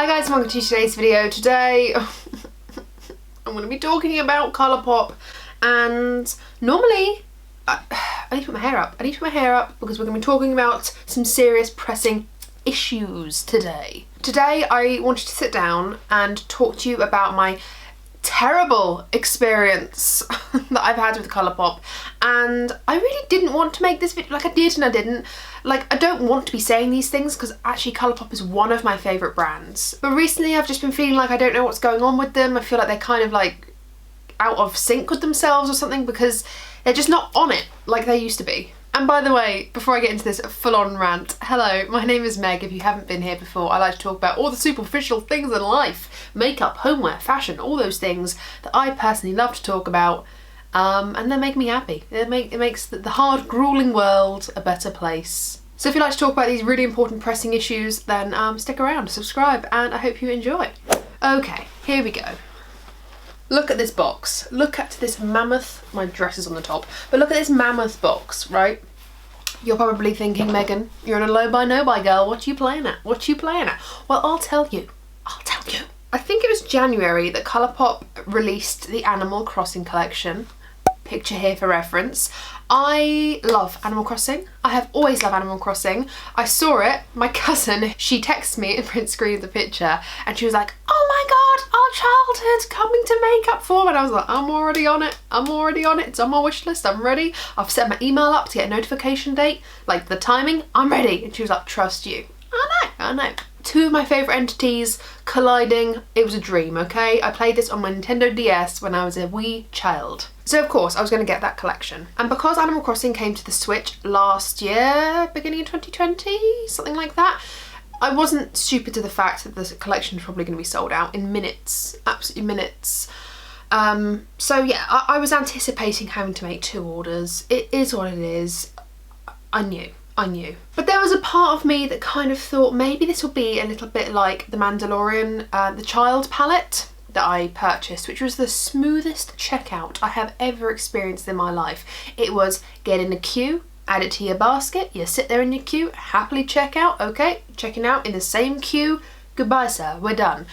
Hi guys, welcome to today's video. Today I'm going to be talking about Colourpop, and normally I need to put my hair up. Because we're going to be talking about some serious pressing issues today. Today I wanted to sit down and talk to you about my terrible experience that I've had with Colourpop, and I really didn't want to make this video. Like, I did and I didn't. Like, I don't want to be saying these things because actually Colourpop is one of my favourite brands, but recently I've just been feeling like I don't know what's going on with them. I feel like they're kind of like out of sync with themselves or something, because they're just not on it like they used to be. And by the way, before I get into this full-on rant, hello, my name is Meg. If you haven't been here before, I like to talk about all the superficial things in life. Makeup, homeware, fashion, all those things that I personally love to talk about. And they make me happy. It makes the hard, grueling world a better place. So if you like to talk about these really important pressing issues, then stick around, subscribe, and I hope you enjoy. Okay, here we go. Look at this box. Look at this mammoth, my dress is on the top, but look at this mammoth box, right? You're probably thinking, Megan, you're in a low buy, no buy girl. What are you playing at? What are you playing at? Well, I'll tell you. I think it was January that Colourpop released the Animal Crossing collection. Picture here for reference. I love Animal Crossing. I have always loved Animal Crossing. I saw it, my cousin, she texted me and print screened the picture, and she was like, oh my god, our childhood's coming to makeup form. And I was like, I'm already on it. It's on my wish list. I'm ready. I've set my email up to get a notification date, like the timing. I'm ready. And she was like, trust you. I know. Two of my favourite entities colliding. It was a dream, okay? I played this on my Nintendo DS when I was a wee child. So of course I was going to get that collection. And because Animal Crossing came to the Switch last year, beginning of 2020, something like that, I wasn't stupid to the fact that the collection is probably going to be sold out in minutes, absolutely minutes. So yeah, I was anticipating having to make 2 orders. It is what it is. I knew. But there was a part of me that kind of thought maybe this will be a little bit like the Mandalorian, the child palette that I purchased, which was the smoothest checkout I have ever experienced in my life. It was get in a queue, add it to your basket, you sit there in your queue, happily check out, okay, checking out in the same queue, goodbye sir, we're done.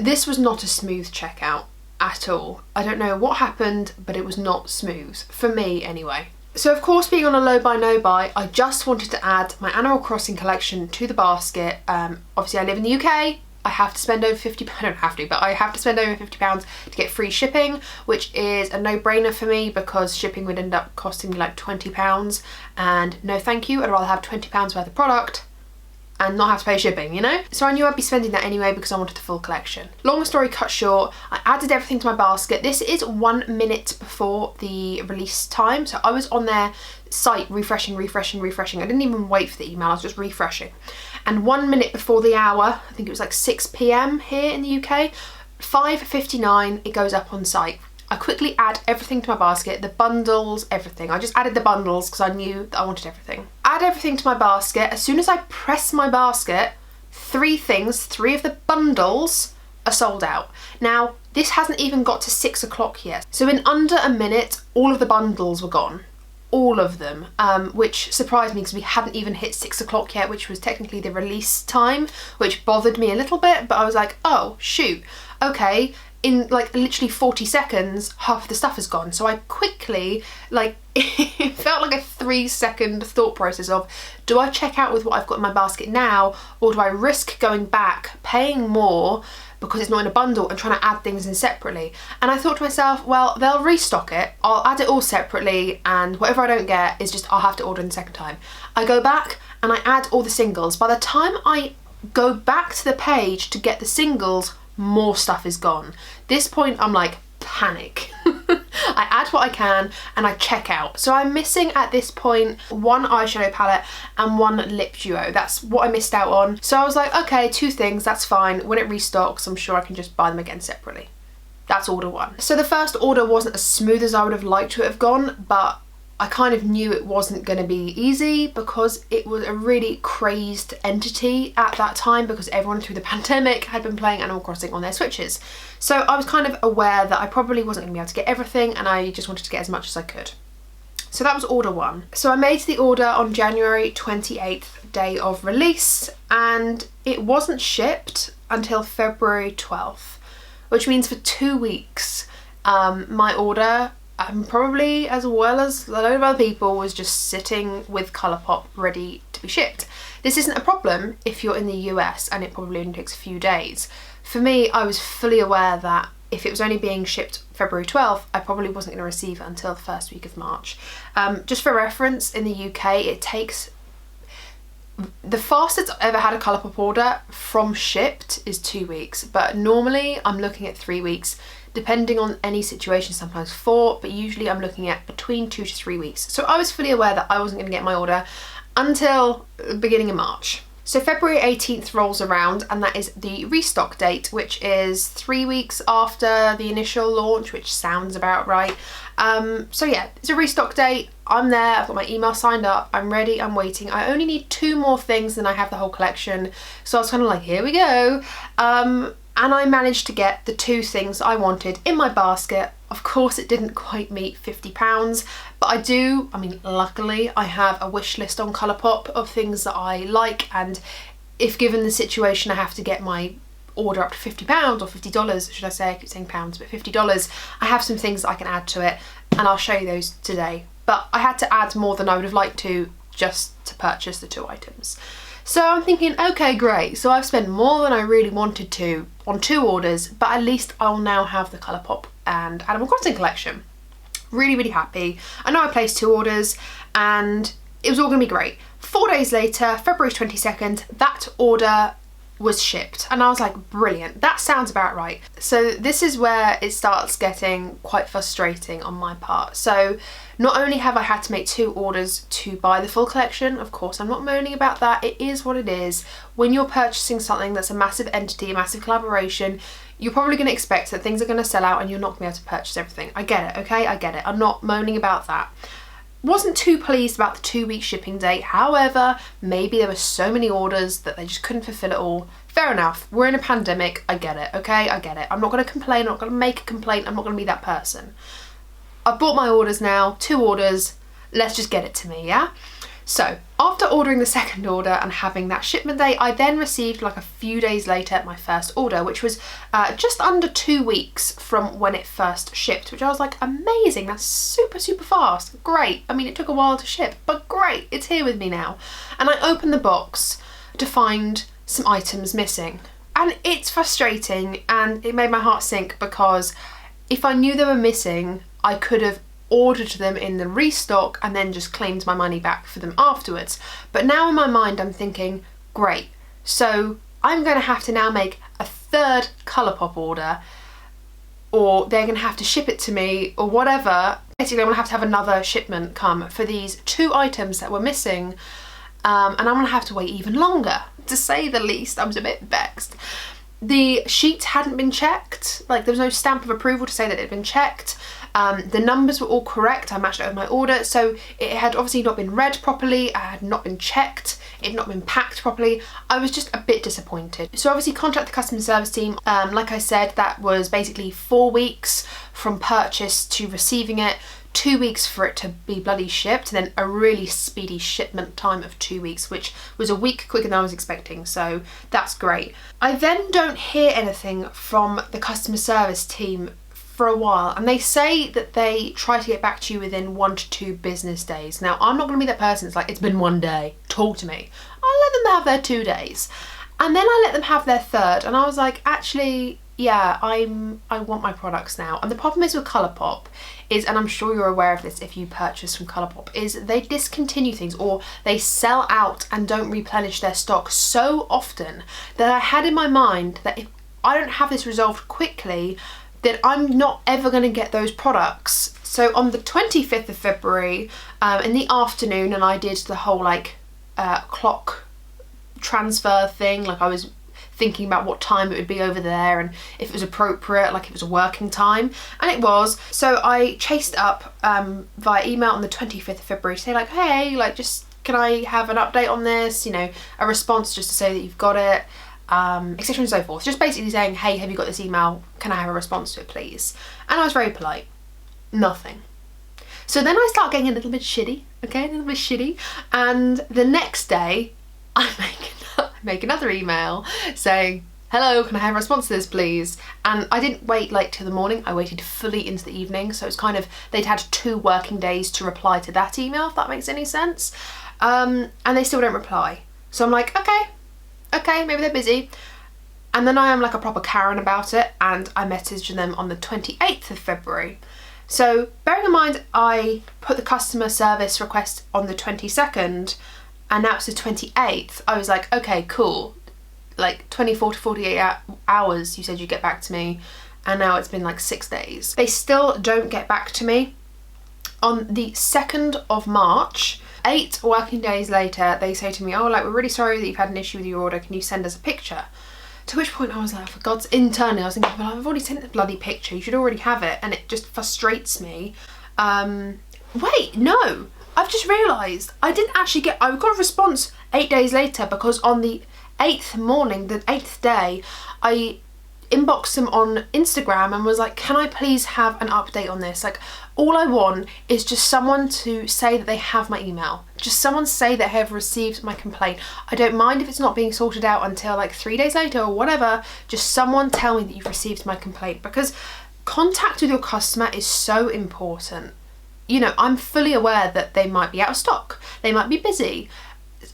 This was not a smooth checkout at all. I don't know what happened, but it was not smooth, for me anyway. So of course, being on a low buy no buy, I just wanted to add my Animal Crossing collection to the basket. Obviously I live in the UK, I have to spend over £50, I don't have to, but I have to spend over £50 to get free shipping, which is a no-brainer for me because shipping would end up costing me like £20, and no thank you, I'd rather have £20 worth of product and not have to pay shipping, you know? So I knew I'd be spending that anyway because I wanted the full collection. Long story cut short, I added everything to my basket. This is 1 minute before the release time, so I was on their site refreshing. I didn't even wait for the email, I was just refreshing. And 1 minute before the hour, I think it was like 6 PM here in the UK, 5:59, it goes up on site. I quickly add everything to my basket, the bundles, everything. I just added the bundles because I knew that I wanted everything. Add everything to my basket. As soon as I press my basket, 3 of the bundles are sold out. Now, this hasn't even got to 6 o'clock yet. So in under a minute, all of the bundles were gone. All of them, which surprised me because we hadn't even hit 6 o'clock yet, which was technically the release time, which bothered me a little bit, but I was like, oh, shoot, okay. In like literally 40 seconds, half of the stuff is gone. So I quickly, like, it felt like a 3-second thought process of, do I check out with what I've got in my basket now, or do I risk going back, paying more because it's not in a bundle and trying to add things in separately? And I thought to myself, well, they'll restock it, I'll add it all separately, and whatever I don't get is just, I'll have to order in the second time. I go back and I add all the singles. By the time I go back to the page to get the singles, more stuff is gone. This point I'm like, panic. I add what I can and I check out. So I'm missing at this point 1 eyeshadow palette and 1 lip duo. That's what I missed out on. So I was like, okay, 2 things, that's fine. When it restocks, I'm sure I can just buy them again separately. That's order 1. So the first order wasn't as smooth as I would have liked to have gone, but I kind of knew it wasn't going to be easy because it was a really crazed entity at that time because everyone through the pandemic had been playing Animal Crossing on their Switches. So I was kind of aware that I probably wasn't going to be able to get everything, and I just wanted to get as much as I could. So that was order 1. So I made the order on January 28th, day of release, and it wasn't shipped until February 12th, which means for 2 weeks my order, probably as well as a load of other people, was just sitting with Colourpop ready to be shipped. This isn't a problem if you're in the US, and it probably only takes a few days. For me, I was fully aware that if it was only being shipped February 12th, I probably wasn't going to receive it until the first week of March. Just for reference, in the UK, it takes... The fastest I've ever had a Colourpop order from shipped is 2 weeks, but normally I'm looking at 3 weeks, depending on any situation, sometimes 4, but usually I'm looking at between 2 to 3 weeks. So I was fully aware that I wasn't going to get my order until the beginning of March. So February 18th rolls around, and that is the restock date, which is 3 weeks after the initial launch, which sounds about right. So yeah, it's a restock date. I'm there, I've got my email signed up, I'm ready, I'm waiting. I only need 2 more things and I have the whole collection. So I was kind of like, here we go. And I managed to get the 2 things I wanted in my basket. Of course, it didn't quite meet £50, but I mean, luckily I have a wish list on Colourpop of things that I like, and if given the situation I have to get my order up to £50 or $50, should I say, I keep saying pounds, but $50, I have some things that I can add to it, and I'll show you those today. But I had to add more than I would have liked to just to purchase the 2 items. So I'm thinking, okay, great, so I've spent more than I really wanted to on 2 orders, but at least I'll now have the Colourpop and Animal Crossing collection. Really, really happy. I know I placed 2 orders and it was all gonna be great. 4 days later, February 22nd, that order was shipped, and I was like, brilliant, that sounds about right. So this is where it starts getting quite frustrating on my part. So not only have I had to make 2 orders to buy the full collection, of course I'm not moaning about that, it is what it is. When you're purchasing something that's a massive entity, a massive collaboration, you're probably going to expect that things are going to sell out and you're not going to be able to purchase everything. I get it, okay, I get it, I'm not moaning about that. Wasn't too pleased about the 2-week shipping date. However, maybe there were so many orders that they just couldn't fulfill it all. Fair enough, we're in a pandemic, I get it, okay, I get it. I'm not going to complain, I'm not going to make a complaint, I'm not going to be that person. I've bought my orders now, 2 orders, let's just get it to me, yeah? So, after ordering the 2nd order and having that shipment date, I then received, like a few days later, my first order, which was just under 2 weeks from when it first shipped, which I was like, amazing, that's super, super fast, great. I mean, it took a while to ship, but great, it's here with me now. And I opened the box to find some items missing. And it's frustrating, and it made my heart sink, because if I knew they were missing, I could have ordered them in the restock and then just claimed my money back for them afterwards. But now in my mind I'm thinking, great, so I'm going to have to now make a 3rd Colourpop order, or they're going to have to ship it to me, or whatever. Basically I'm going to have another shipment come for these 2 items that were missing, and I'm going to have to wait even longer, to say the least. I was a bit vexed. The sheet hadn't been checked, like there was no stamp of approval to say that it had been checked. The numbers were all correct, I matched it with my order, so it had obviously not been read properly, I had not been checked, it had not been packed properly. I was just a bit disappointed. So obviously contact the customer service team. Like I said, that was basically 4 weeks from purchase to receiving it, 2 weeks for it to be bloody shipped, and then a really speedy shipment time of 2 weeks, which was a week quicker than I was expecting, so that's great. I then don't hear anything from the customer service team for a while, and they say that they try to get back to you within 1 to 2 business days. Now, I'm not going to be that person that's like, it's been 1 day, talk to me. I'll let them have their 2 days. And then I let them have their 3rd, and I was like, actually, yeah, I want my products now. And the problem is with Colourpop is, and I'm sure you're aware of this if you purchase from Colourpop, is they discontinue things, or they sell out and don't replenish their stock so often that I had in my mind that if I don't have this resolved quickly, that I'm not ever going to get those products. So on the 25th of February, in the afternoon, and I did the whole like clock transfer thing, like I was thinking about what time it would be over there and if it was appropriate, like it was a working time, and it was. So I chased up via email on the 25th of February to say like, hey, like just can I have an update on this, you know, a response just to say that you've got it, etc and so forth. Just basically saying, hey, have you got this email? Can I have a response to it, please? And I was very polite. Nothing. So then I start getting a little bit shitty, okay, a little bit shitty. And the next day, I make another email saying, hello, can I have a response to this, please? And I didn't wait like till the morning, I waited fully into the evening. So it's kind of, they'd had 2 working days to reply to that email, if that makes any sense. And they still don't reply. So I'm like, okay, maybe they're busy. And then I am like a proper Karen about it, and I messaged them on the 28th of February. So bearing in mind, I put the customer service request on the 22nd, and now it's the 28th. I was like, okay, cool. Like 24 to 48 hours you said you'd get back to me, and now it's been like 6 days. They still don't get back to me. On the 2nd of March, 8 working days later, they say to me, oh, like, we're really sorry that you've had an issue with your order, can you send us a picture? To which point I was like, for God's, internally I was thinking, well, I've already sent the bloody picture, you should already have it, and it just frustrates me. Wait, no, I've just realised I didn't actually get, I got a response 8 days later, because on the 8th morning, the 8th day, I inboxed them on Instagram and was like, can I please have an update on this? Like, all I want is just someone to say that they have my email. Just someone say that they have received my complaint. I don't mind if it's not being sorted out until like 3 days later or whatever. Just someone tell me that you've received my complaint, because contact with your customer is so important. You know, I'm fully aware that they might be out of stock. They might be busy.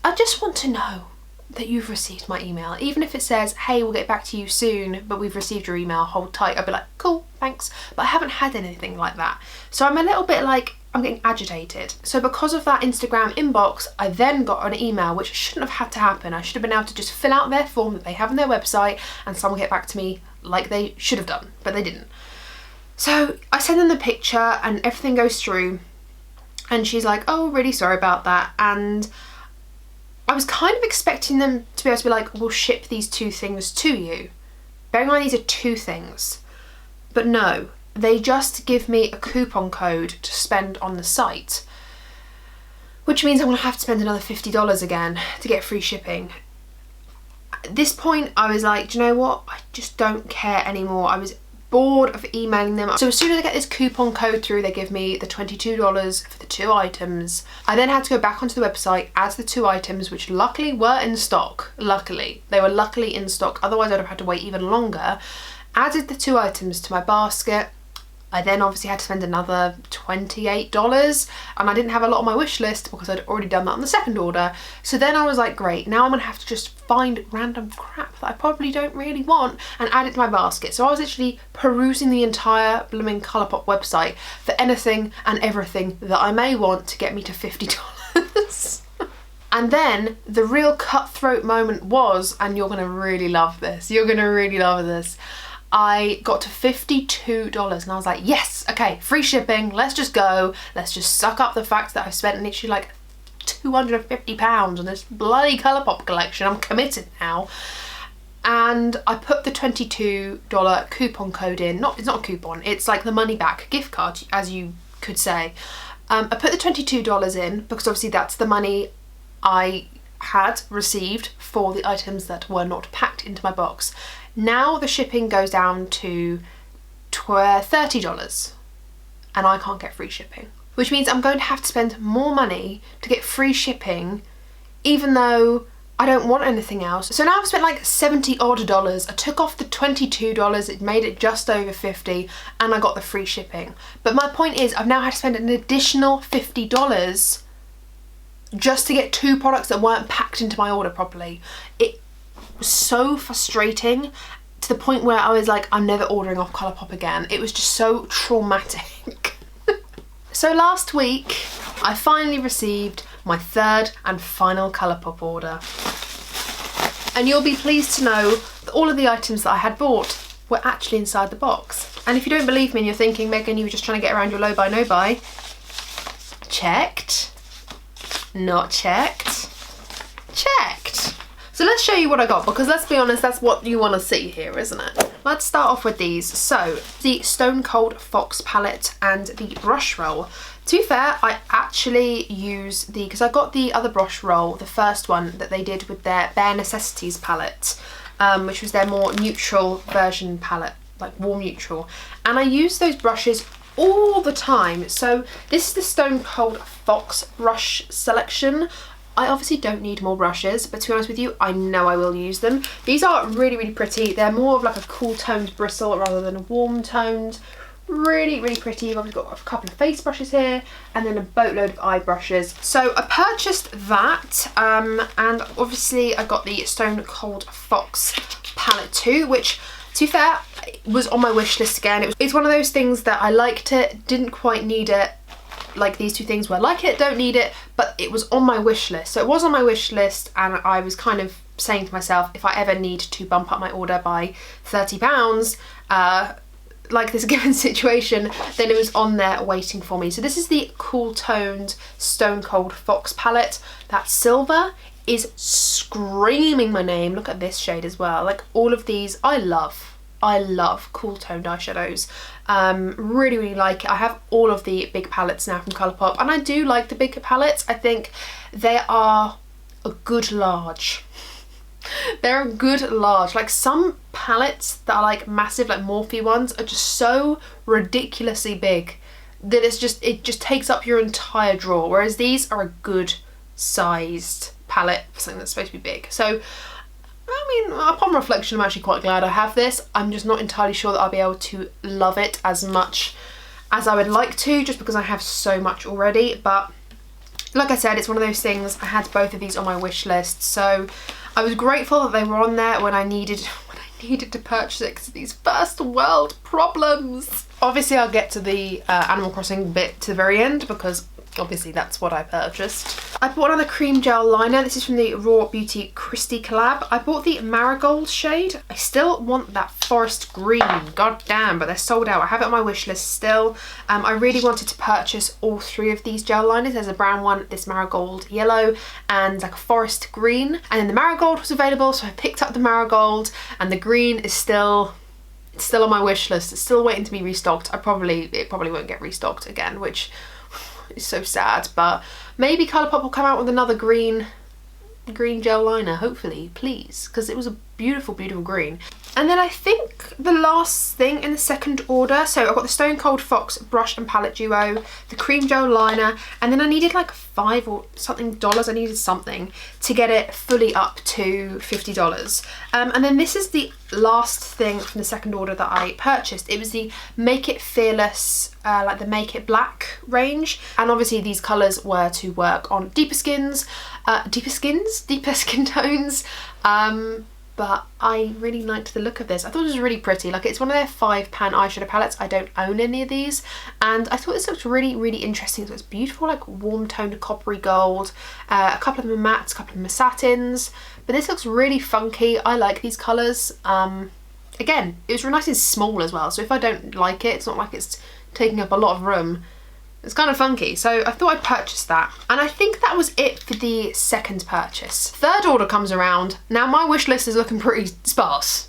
I just want to know that you've received my email. Even if it says, hey, we'll get back to you soon, but we've received your email, hold tight, I'll be like, cool, thanks. But I haven't had anything like that. So I'm a little bit like, I'm getting agitated. So because of that Instagram inbox, I then got an email, which shouldn't have had to happen. I should have been able to just fill out their form that they have on their website and someone get back to me like they should have done, but they didn't. So I send them the picture and everything goes through, and she's like, oh, really sorry about that. And I was kind of expecting them to be able to be like, we'll ship these 2 things to you. Bearing in mind these are 2 things. But no, they just give me a coupon code to spend on the site, which means I'm gonna have to spend another $50 again to get free shipping. At this point, I was like, do you know what? I just don't care anymore. I was bored of emailing them. So as soon as I get this coupon code through, they give me the $22 for the 2 items. I then had to go back onto the website, add the 2 items, which luckily were in stock. Luckily, they were luckily in stock. Otherwise I'd have had to wait even longer. Added the 2 items to my basket. I then obviously had to spend another $28, and I didn't have a lot on my wish list because I'd already done that on the 2nd order. So then I was like, great, now I'm gonna have to just find random crap that I probably don't really want and add it to my basket. So I was literally perusing the entire blooming Colourpop website for anything and everything that I may want to get me to $50. And then the real cutthroat moment was, and you're gonna really love this, I got to $52 and I was like, yes, okay, free shipping, let's just go. Let's just suck up the fact that I've spent literally like £250 on this bloody Colourpop collection. I'm committed now. And I put the $22 coupon code in. It's not a coupon, it's like the money back gift card, as you could say. I put the $22 in because obviously that's the money I had received for the items that were not packed into my box. Now the shipping goes down to $30 and I can't get free shipping, which means I'm going to have to spend more money to get free shipping, even though I don't want anything else. So now I've spent like $70 odd. I took off the $22, it made it just over $50, and I got the free shipping. But my point is, I've now had to spend an additional $50 just to get 2 products that weren't packed into my order properly. It was so frustrating to the point where I was like, I'm never ordering off Colourpop again. It was just so traumatic. So last week, I finally received my 3rd and final Colourpop order. And you'll be pleased to know that all of the items that I had bought were actually inside the box. And if you don't believe me and you're thinking, Megan, you were just trying to get around your low buy, no buy, checked, not checked, checked. So let's show you what I got, because let's be honest, that's what you want to see here, isn't it? Let's start off with these. So the Stone Cold Fox palette and the brush roll. To be fair, I actually use the, because I got the other brush roll, the first one that they did with their Bare Necessities palette, which was their more neutral version palette, like warm neutral. And I used those brushes all the time. So this is the Stone Cold Fox brush selection. I obviously don't need more brushes, but to be honest with you, I know I will use them. These are really, really pretty. They're more of like a cool toned bristle rather than a warm toned. Really, really pretty. I've got a couple of face brushes here and then a boatload of eye brushes. So I purchased that and obviously I got the Stone Cold Fox palette too, which to be fair was on my wish list again. It's one of those things that I liked it, didn't quite need it. Like these two things where I like it, don't need it, but it was on my wish list. So it was on my wish list and I was kind of saying to myself, if I ever need to bump up my order by £30, like this given situation, then it was on there waiting for me. So this is the cool toned Stone Cold Fox palette. That silver is screaming my name. Look at this shade as well. Like all of these I love cool toned eyeshadows. Really, really like it. I have all of the big palettes now from Colourpop and I do like the big palettes. I think they are a good large. They're a good large. Like some palettes that are like massive, like Morphe ones, are just so ridiculously big that it just takes up your entire drawer, whereas these are a good sized palette for something that's supposed to be big. So I mean, upon reflection, I'm actually quite glad I have this. I'm just not entirely sure that I'll be able to love it as much as I would like to, just because I have so much already. But like I said, it's one of those things, I had both of these on my wish list, so I was grateful that they were on there when I needed to purchase it, because of these first world problems. Obviously I'll get to the Animal Crossing bit to the very end, because obviously that's what I purchased. I bought another cream gel liner. This is from the Raw Beauty Christy collab. I bought the Marigold shade. I still want that forest green, god damn, but they're sold out. I have it on my wish list still. I really wanted to purchase all three of these gel liners. There's a brown one, this marigold yellow, and like a forest green. And then the marigold was available, so I picked up the marigold, and the green is still on my wish list. It's still waiting to be restocked. It probably won't get restocked again, which is so sad, but maybe Colourpop will come out with another green gel liner, hopefully, please, because it was a beautiful, beautiful green. And then I think the last thing in the second order, so I've got the Stone Cold Fox brush and palette duo, the cream gel liner, and then I needed like $5 or something. I needed something to get it fully up to $50. And then this is the last thing from the second order that I purchased. It was the Make It Fearless, like the Make It Black range. And obviously these colours were to work on deeper skin tones. But I really liked the look of this. I thought it was really pretty. Like, it's one of their £5 eyeshadow palettes. I don't own any of these, and I thought this looked really, really interesting. So it's beautiful, like warm toned coppery gold. A couple of them are mattes, a couple of them are satins, but this looks really funky. I like these colours. Again, it was really nice and small as well, so if I don't like it, it's not like it's taking up a lot of room. It's kind of funky, so I thought I'd purchase that. And I think that was it for the second purchase. Third order comes around. Now my wish list is looking pretty sparse,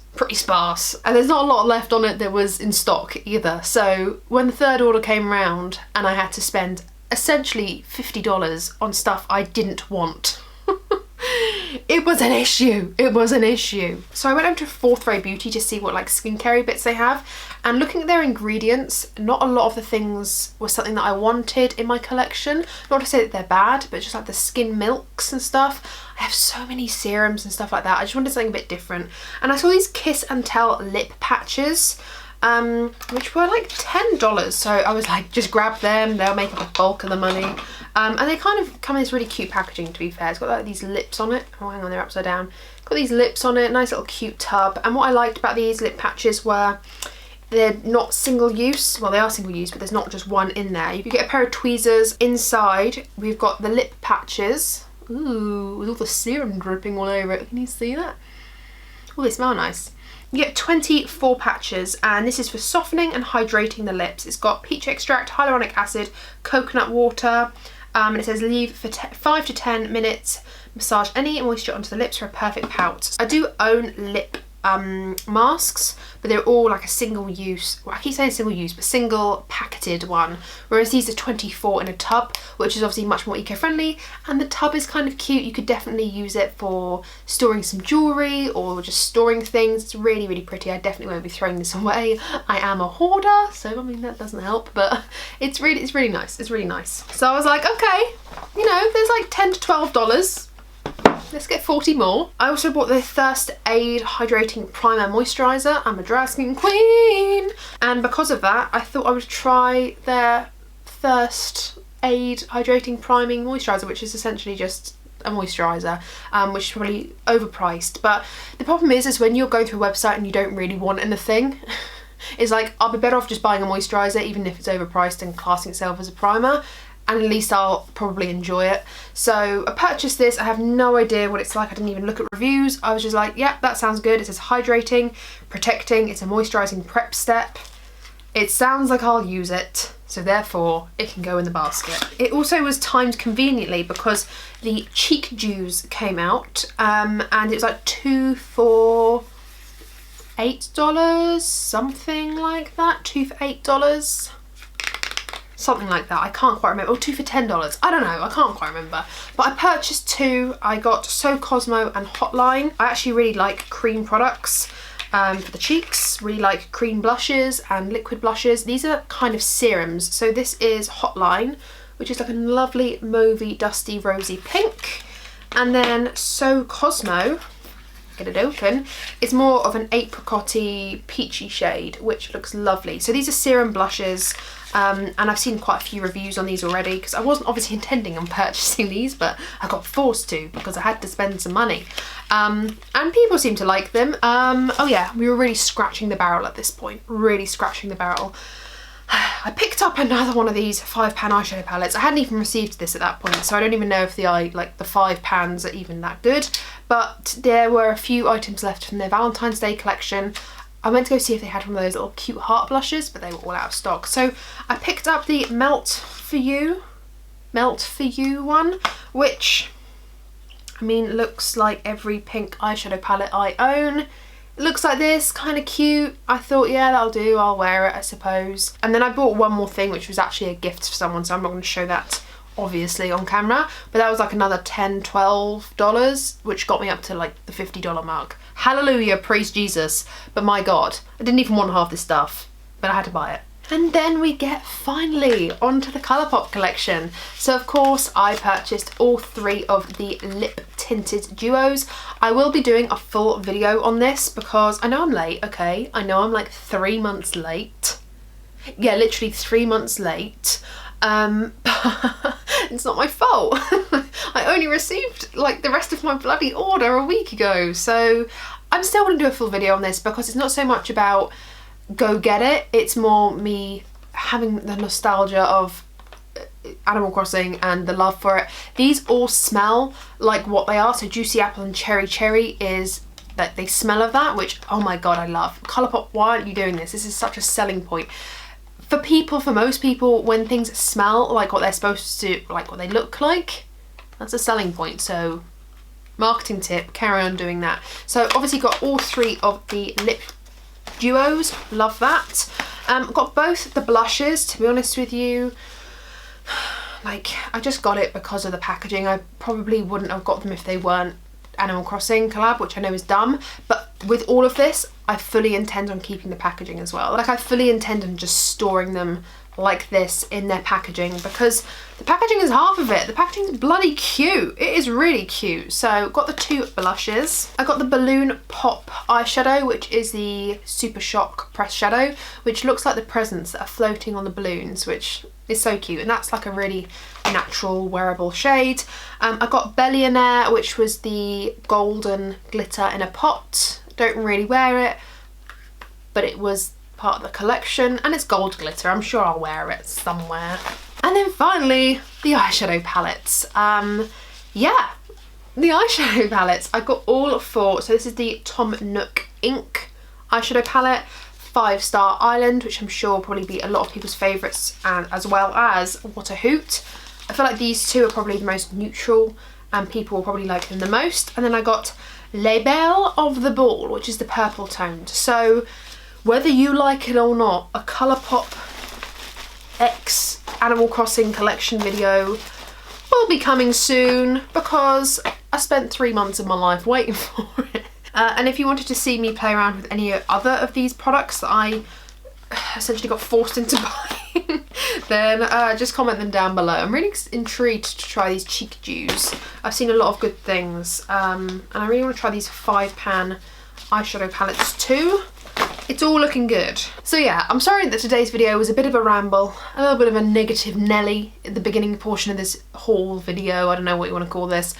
and there's not a lot left on it that was in stock either. So when the third order came around and I had to spend essentially $50 on stuff I didn't want, it was an issue. So I went over to Fourth Ray Beauty to see what like skincare bits they have, and looking at their ingredients, not a lot of the things were something that I wanted in my collection. Not to say that they're bad, but just like the skin milks and stuff. I have so many serums and stuff like that. I just wanted something a bit different. And I saw these Kiss and Tell lip patches, which were like $10. So I was like, just grab them, they'll make up a bulk of the money. And they kind of come in this really cute packaging, to be fair. It's got like these lips on it. Oh, hang on, they're upside down. Got these lips on it, nice little cute tub. And what I liked about these lip patches were they're not single use. Well, they are single use, but there's not just one in there. You can get a pair of tweezers. Inside, we've got the lip patches. Ooh, with all the serum dripping all over it. Can you see that? Oh, they smell nice. You get 24 patches, and this is for softening and hydrating the lips. It's got peach extract, hyaluronic acid, coconut water, and it says leave for 5 to 10 minutes. Massage any moisture onto the lips for a perfect pout. I do own lip masks, but they're all like a single use, well I keep saying single use, but single packeted one, whereas these are 24 in a tub, which is obviously much more eco-friendly, and the tub is kind of cute. You could definitely use it for storing some jewellery or just storing things. It's really, really pretty. I definitely won't be throwing this away. I am a hoarder, so I mean that doesn't help, but it's really nice. It's really nice. So I was like, okay, you know, there's like $10 to $12. Let's get 40 more. I also bought the Thirst Aid Hydrating Primer Moisturiser. I'm a dry skin queen. And because of that, I thought I would try their Thirst Aid Hydrating Priming Moisturiser, which is essentially just a moisturiser, which is probably overpriced. But the problem is when you're going through a website and you don't really want anything, it's like, I'll be better off just buying a moisturiser, even if it's overpriced, and classing itself as a primer. And at least I'll probably enjoy it. So I purchased this. I have no idea what it's like. I didn't even look at reviews. I was just like, yeah, that sounds good. It says hydrating, protecting. It's a moisturising prep step. It sounds like I'll use it. So therefore, it can go in the basket. It also was timed conveniently because the cheek dews came out. And it was like 2 for $8, something like that. 2 for $8. Something like that, I can't quite remember, or 2 for $10, I don't know, I can't quite remember. But I purchased 2, I got So Cosmo and Hotline. I actually really like cream products for the cheeks, really like cream blushes and liquid blushes. These are kind of serums, so this is Hotline, which is like a lovely mauvey, dusty, rosy pink. And then So Cosmo, get it open, it's more of an apricot-y, peachy shade, which looks lovely. So these are serum blushes. And I've seen quite a few reviews on these already because I wasn't obviously intending on purchasing these, but I got forced to because I had to spend some money. And people seem to like them. Oh yeah, we were really scratching the barrel at this point, really scratching the barrel. I picked up another one of these £5 eyeshadow palettes. I hadn't even received this at that point, so I don't even know if the £5 are even that good. But there were a few items left from their Valentine's Day collection. I went to go see if they had one of those little cute heart blushes, but they were all out of stock. So I picked up the Melt For You one, which, I mean, looks like every pink eyeshadow palette I own. It looks like this, kind of cute. I thought, yeah, that'll do, I'll wear it, I suppose. And then I bought one more thing, which was actually a gift for someone, so I'm not going to show that obviously on camera, but that was like another $10, $12, which got me up to like the $50 mark. Hallelujah, praise Jesus. But my God, I didn't even want half this stuff, but I had to buy it. And then we get finally onto the Colourpop collection. So of course I purchased all 3 of the lip tinted duos. I will be doing a full video on this because I know I'm late, okay? I know I'm like 3 months late. Yeah, literally 3 months late. It's not my fault. I only received like the rest of my bloody order a week ago, so I'm still going to do a full video on this because it's not so much about go get it, it's more me having the nostalgia of Animal Crossing and the love for it. These all smell like what they are, so Juicy Apple and Cherry Cherry is that they smell of that, which, oh my God, I love. Colourpop, why aren't you doing this? This is such a selling point. For most people, when things smell like what they're supposed to, like what they look like, that's a selling point. So marketing tip, carry on doing that. So obviously got all 3 of the lip duos, love that. Got both the blushes, to be honest with you. Like, I just got it because of the packaging. I probably wouldn't have got them if they weren't Animal Crossing collab, which I know is dumb, but with all of this I fully intend on keeping the packaging as well. Like, I fully intend on just storing them like this in their packaging because the packaging is half of it. The packaging is bloody cute. It is really cute. So got the 2 blushes. I got the Balloon Pop eyeshadow, which is the Super Shock pressed shadow, which looks like the presents that are floating on the balloons, which is so cute, and that's like a really natural wearable shade. I got Billionaire, which was the golden glitter in a pot. Don't really wear it, but it was part of the collection, and it's gold glitter. I'm sure I'll wear it somewhere. And then finally, the eyeshadow palettes. Yeah, the eyeshadow palettes. I got all 4. So this is the Tom Nook Ink eyeshadow palette. 5 Star Island, which I'm sure will probably be a lot of people's favourites, and as well as What a Hoot. I feel like these 2 are probably the most neutral and people will probably like them the most. And then I got Les Belles of the Ball, which is the purple toned. So whether you like it or not, a Colourpop X Animal Crossing collection video will be coming soon because I spent 3 months of my life waiting for it. And if you wanted to see me play around with any other of these products that I essentially got forced into buying, then just comment them down below. I'm really intrigued to try these cheek dews. I've seen a lot of good things, and I really want to try these 5-pan eyeshadow palettes too. It's all looking good. So yeah, I'm sorry that today's video was a bit of a ramble, a little bit of a negative Nelly at the beginning portion of this haul video. I don't know what you want to call this.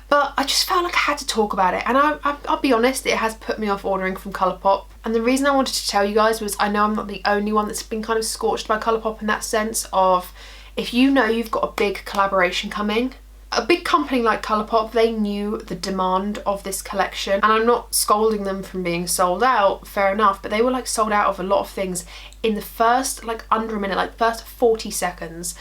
But I just felt like I had to talk about it, and I'll be honest, it has put me off ordering from Colourpop. And the reason I wanted to tell you guys was I know I'm not the only one that's been kind of scorched by Colourpop in that sense of, if you know you've got a big collaboration coming, a big company like Colourpop, they knew the demand of this collection, and I'm not scolding them from being sold out, fair enough, but they were like sold out of a lot of things in the first, like under a minute, like first 40 seconds.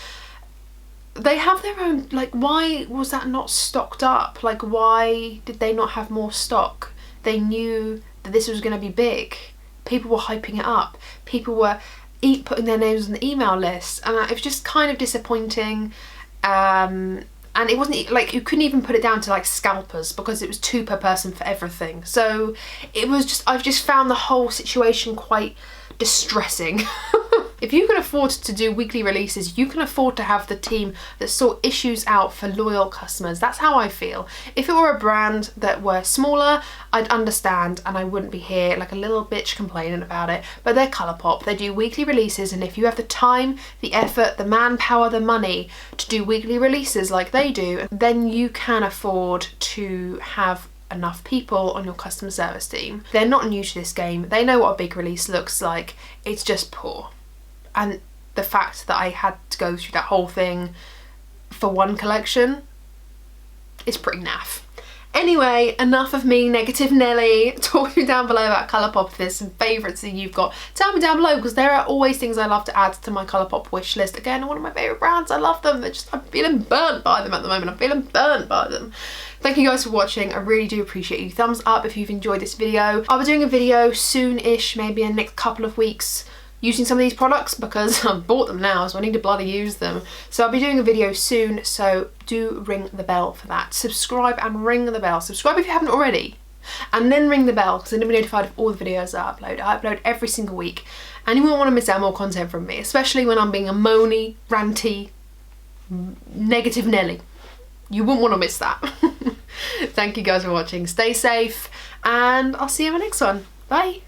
They have their own, like, why was that not stocked up? Like, why did they not have more stock? They knew that this was going to be big. People were hyping it up. People were putting their names on the email list, and it was just kind of disappointing. And it wasn't, like, you couldn't even put it down to like scalpers because it was 2 per person for everything. So it was just, I've just found the whole situation quite distressing. If you can afford to do weekly releases, you can afford to have the team that sort issues out for loyal customers. That's how I feel. If it were a brand that were smaller, I'd understand and I wouldn't be here like a little bitch complaining about it. But they're Colourpop, they do weekly releases, and if you have the time, the effort, the manpower, the money to do weekly releases like they do, then you can afford to have enough people on your customer service team. They're not new to this game. They know what a big release looks like. It's just poor. And the fact that I had to go through that whole thing for one collection is pretty naff. Anyway, enough of me, negative Nelly. Talk to me down below about Colourpop if there's some favourites that you've got. Tell me down below, because there are always things I love to add to my Colourpop wish list. Again, one of my favourite brands. I love them. They're just, I'm feeling burnt by them at the moment. I'm feeling burnt by them. Thank you guys for watching. I really do appreciate you. Thumbs up if you've enjoyed this video. I'll be doing a video soon-ish, maybe in the next couple of weeks, using some of these products because I've bought them now, so I need to bloody use them. So I'll be doing a video soon, so do ring the bell for that. Subscribe and ring the bell. Subscribe if you haven't already, and then ring the bell because then you'll be notified of all the videos that I upload. I upload every single week, and you won't want to miss out more content from me, especially when I'm being a moany, ranty, negative Nelly. You wouldn't want to miss that. Thank you guys for watching. Stay safe, and I'll see you in my next one. Bye.